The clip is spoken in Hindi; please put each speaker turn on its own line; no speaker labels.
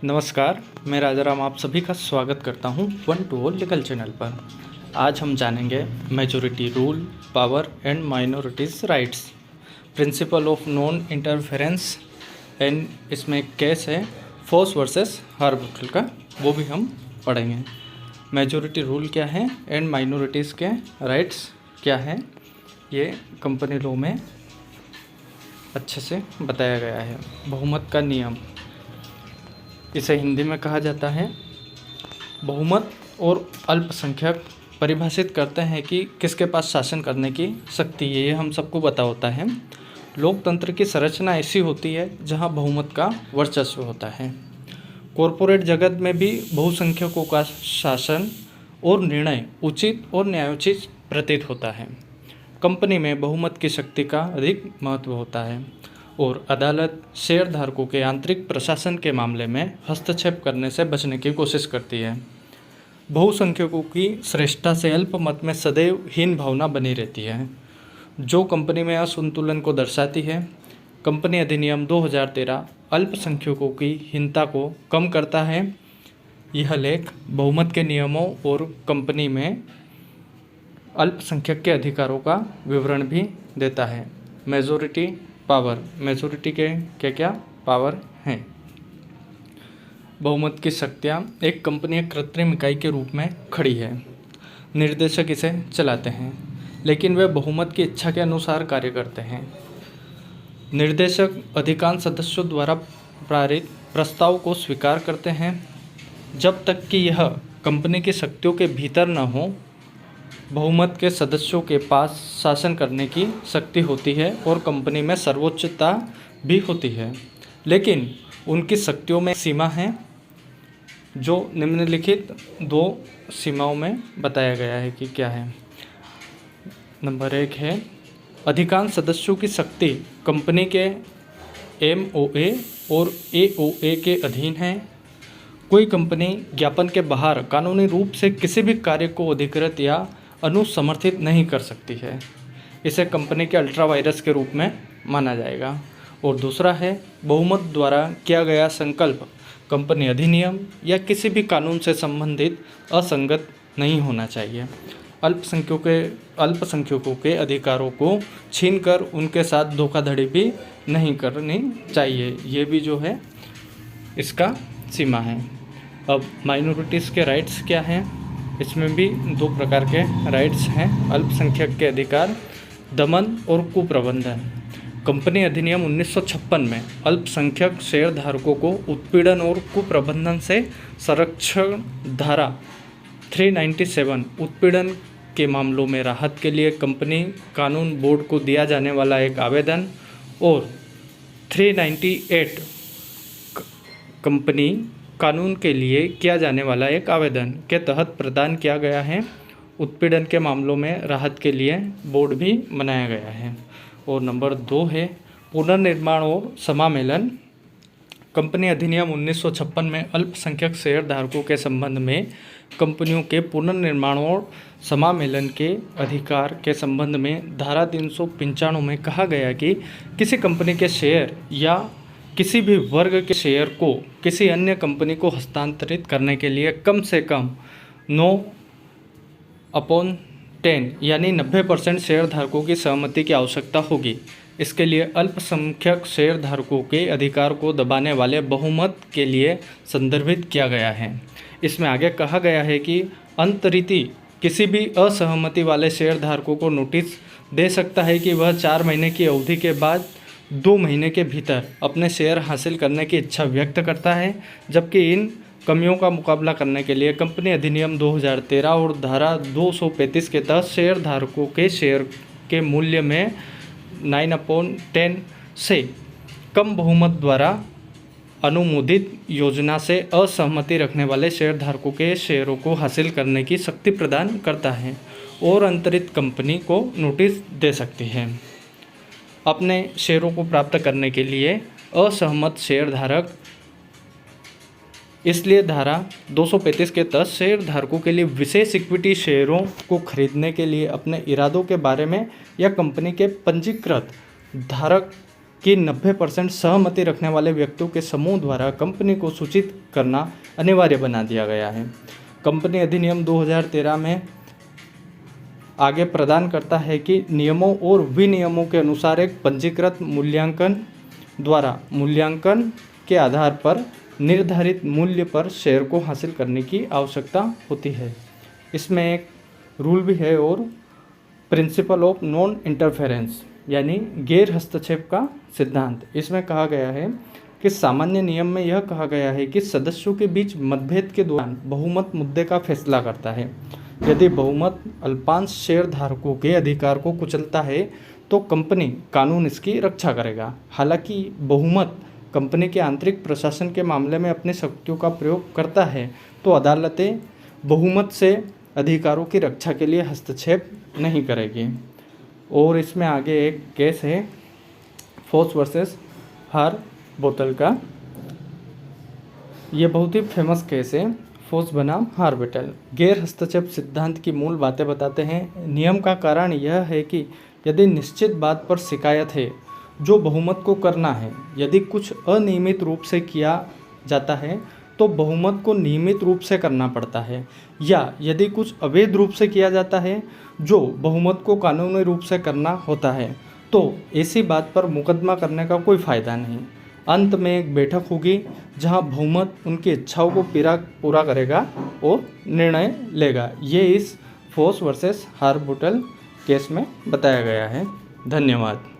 नमस्कार, मैं राजाराम आप सभी का स्वागत करता हूं one two all legal channel पर। आज हम जानेंगे majority rule, power and minorities rights, principle of non interference and इसमें एक केस है फोर्स वर्सेस हार्बुटल का, वो भी हम पढ़ेंगे। मेजॉरिटी रूल क्या है एंड माइनॉरिटीज़ के राइट्स क्या है, ये कंपनी लॉ में अच्छे से बताया गया है। बहुमत का नियम, इसे हिंदी में कहा जाता है। बहुमत और अल्पसंख्यक परिभाषित करते हैं कि किसके पास शासन करने की शक्ति है, ये हम सबको पता होता है। लोकतंत्र की संरचना ऐसी होती है जहां बहुमत का वर्चस्व होता है। कॉरपोरेट जगत में भी बहुसंख्यकों का शासन और निर्णय उचित और न्यायोचित प्रतीत होता है। कंपनी में बहुमत की शक्ति का अधिक महत्व होता है और अदालत शेयरधारकों के आंतरिक प्रशासन के मामले में हस्तक्षेप करने से बचने की कोशिश करती है। बहुसंख्यकों की श्रेष्ठता से अल्पमत में सदैव हीन भावना बनी रहती है, जो कंपनी में असंतुलन को दर्शाती है। कंपनी अधिनियम 2013 अल्पसंख्यकों की हीनता को कम करता है। यह लेख बहुमत के नियमों और कंपनी में अल्पसंख्यक के अधिकारों का विवरण भी देता है। मेजॉरिटी पावर, मेजॉरिटी के क्या क्या पावर हैं। बहुमत की शक्तियाँ, एक कंपनी एक कृत्रिम इकाई के रूप में खड़ी है। निर्देशक इसे चलाते हैं, लेकिन वे बहुमत की इच्छा के अनुसार कार्य करते हैं। निर्देशक अधिकांश सदस्यों द्वारा पारित प्रस्ताव को स्वीकार करते हैं जब तक कि यह कंपनी की शक्तियों के भीतर न हो। बहुमत के सदस्यों के पास शासन करने की शक्ति होती है और कंपनी में सर्वोच्चता भी होती है, लेकिन उनकी शक्तियों में सीमा है, जो निम्नलिखित दो सीमाओं में बताया गया है कि क्या है। नंबर 1 है, अधिकांश सदस्यों की शक्ति कंपनी के MOA और AOA के अधीन है। कोई कंपनी ज्ञापन के बाहर कानूनी रूप से किसी भी कार्य को अधिकृत या अनुसमर्थित नहीं कर सकती है। इसे कंपनी के अल्ट्रा वायरस के रूप में माना जाएगा। और दूसरा है, बहुमत द्वारा किया गया संकल्प कंपनी अधिनियम या किसी भी कानून से संबंधित असंगत नहीं होना चाहिए। अल्पसंख्यकों के अधिकारों को छीनकर उनके साथ धोखाधड़ी भी नहीं करनी चाहिए। ये भी जो है इसका सीमा है। अब माइनॉरिटीज़ के राइट्स क्या हैं, इसमें भी दो प्रकार के राइट्स हैं। अल्पसंख्यक के अधिकार, दमन और कुप्रबंधन। कंपनी अधिनियम 1956 में अल्पसंख्यक शेयरधारकों को उत्पीड़न और कुप्रबंधन से संरक्षण, धारा 397 उत्पीड़न के मामलों में राहत के लिए कंपनी कानून बोर्ड को दिया जाने वाला एक आवेदन, और 398 कंपनी कानून के लिए किया जाने वाला एक आवेदन के तहत प्रदान किया गया है। उत्पीड़न के मामलों में राहत के लिए बोर्ड भी बनाया गया है। और नंबर 2 है, पुनर्निर्माण और समामेलन। कंपनी अधिनियम 1956 में अल्पसंख्यक शेयरधारकों के संबंध में कंपनियों के पुनर्निर्माण और समामेलन के अधिकार के संबंध में धारा 395 में कहा गया कि किसी कंपनी के शेयर या किसी भी वर्ग के शेयर को किसी अन्य कंपनी को हस्तांतरित करने के लिए कम से कम 9/10 यानी 90% शेयरधारकों की सहमति की आवश्यकता होगी। इसके लिए अल्पसंख्यक शेयरधारकों के अधिकार को दबाने वाले बहुमत के लिए संदर्भित किया गया है। इसमें आगे कहा गया है कि अंतरिती किसी भी असहमति वाले शेयरधारकों को नोटिस दे सकता है कि वह 4 महीने की अवधि के बाद 2 महीने के भीतर अपने शेयर हासिल करने की इच्छा व्यक्त करता है। जबकि इन कमियों का मुकाबला करने के लिए कंपनी अधिनियम 2013 और धारा 235 के तहत शेयरधारकों के शेयर के मूल्य में 9/10 से कम बहुमत द्वारा अनुमोदित योजना से असहमति रखने वाले शेयरधारकों के शेयरों को हासिल करने की शक्ति प्रदान करता है और अंतरित कंपनी को नोटिस दे सकती है। अपने शेयरों को प्राप्त करने के लिए असहमत शेयरधारक, इसलिए धारा 235 के तहत शेयरधारकों के लिए विशेष इक्विटी शेयरों को खरीदने के लिए अपने इरादों के बारे में या कंपनी के पंजीकृत धारक कि 90% सहमति रखने वाले व्यक्तियों के समूह द्वारा कंपनी को सूचित करना अनिवार्य बना दिया गया है। कंपनी अधिनियम 2013 में आगे प्रदान करता है कि नियमों और विनियमों के अनुसार एक पंजीकृत मूल्यांकन द्वारा मूल्यांकन के आधार पर निर्धारित मूल्य पर शेयर को हासिल करने की आवश्यकता होती है। इसमें एक रूल भी है और प्रिंसिपल ऑफ नॉन इंटरफेरेंस यानी गैर हस्तक्षेप का सिद्धांत। इसमें कहा गया है कि सामान्य नियम में यह कहा गया है कि सदस्यों के बीच मतभेद के दौरान बहुमत मुद्दे का फैसला करता है। यदि बहुमत अल्पांश शेयर धारकों के अधिकार को कुचलता है तो कंपनी कानून इसकी रक्षा करेगा। हालांकि बहुमत कंपनी के आंतरिक प्रशासन के मामले में अपनी शक्तियों का प्रयोग करता है तो अदालतें बहुमत से अधिकारों की रक्षा के लिए हस्तक्षेप नहीं करेगी। और इसमें आगे एक केस है फोस वर्सेस हार्बोटल का। ये बहुत ही फेमस केस है, फोस बनाम हार्बोटल। गैर हस्तक्षेप सिद्धांत की मूल बातें बताते हैं। नियम का कारण यह है कि यदि निश्चित बात पर शिकायत है जो बहुमत को करना है, यदि कुछ अनियमित रूप से किया जाता है तो बहुमत को नियमित रूप से करना पड़ता है, या यदि कुछ अवैध रूप से किया जाता है जो बहुमत को कानूनी रूप से करना होता है तो ऐसी बात पर मुकदमा करने का कोई फ़ायदा नहीं। अंत में एक बैठक होगी जहां बहुमत उनकी इच्छाओं को पूरा करेगा और निर्णय लेगा। ये इस फोस वर्सेस हार्बोटल केस में बताया गया है। धन्यवाद।